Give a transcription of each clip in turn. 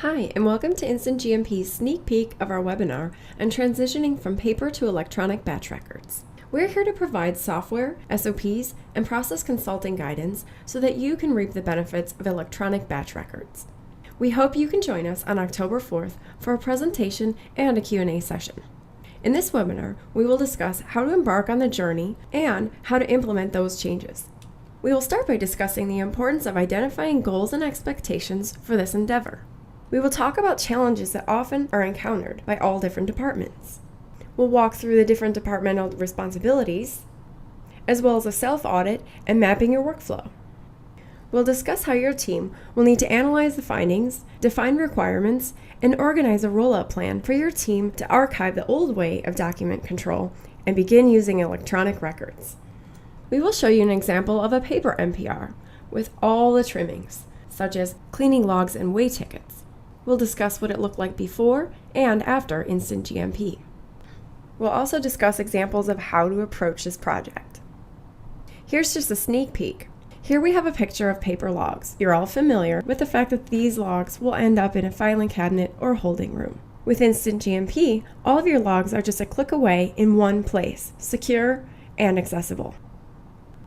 Hi, and welcome to InstantGMP's sneak peek of our webinar on transitioning from paper to electronic batch records. We're here to provide software, SOPs, and process consulting guidance so that you can reap the benefits of electronic batch records. We hope you can join us on October 4th for a presentation and a Q&A session. In this webinar, we will discuss how to embark on the journey and how to implement those changes. We will start by discussing the importance of identifying goals and expectations for this endeavor. We will talk about challenges that often are encountered by all different departments. We'll walk through the different departmental responsibilities, as well as a self-audit and mapping your workflow. We'll discuss how your team will need to analyze the findings, define requirements, and organize a rollout plan for your team to archive the old way of document control and begin using electronic records. We will show you an example of a paper MPR with all the trimmings, such as cleaning logs and weigh tickets. We'll discuss what it looked like before and after InstantGMP. We'll also discuss examples of how to approach this project. Here's just a sneak peek. Here we have a picture of paper logs. You're all familiar with the fact that these logs will end up in a filing cabinet or holding room. With InstantGMP, all of your logs are just a click away in one place, secure and accessible.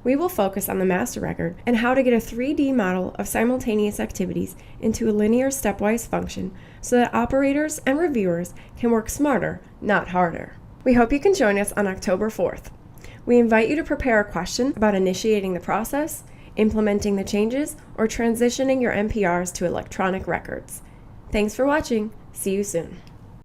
We will focus on the master record and how to get a 3D model of simultaneous activities into a linear stepwise function so that operators and reviewers can work smarter, not harder. We hope you can join us on October 4th. We invite you to prepare a question about initiating the process, implementing the changes, or transitioning your MPRs to electronic records. Thanks for watching. See you soon.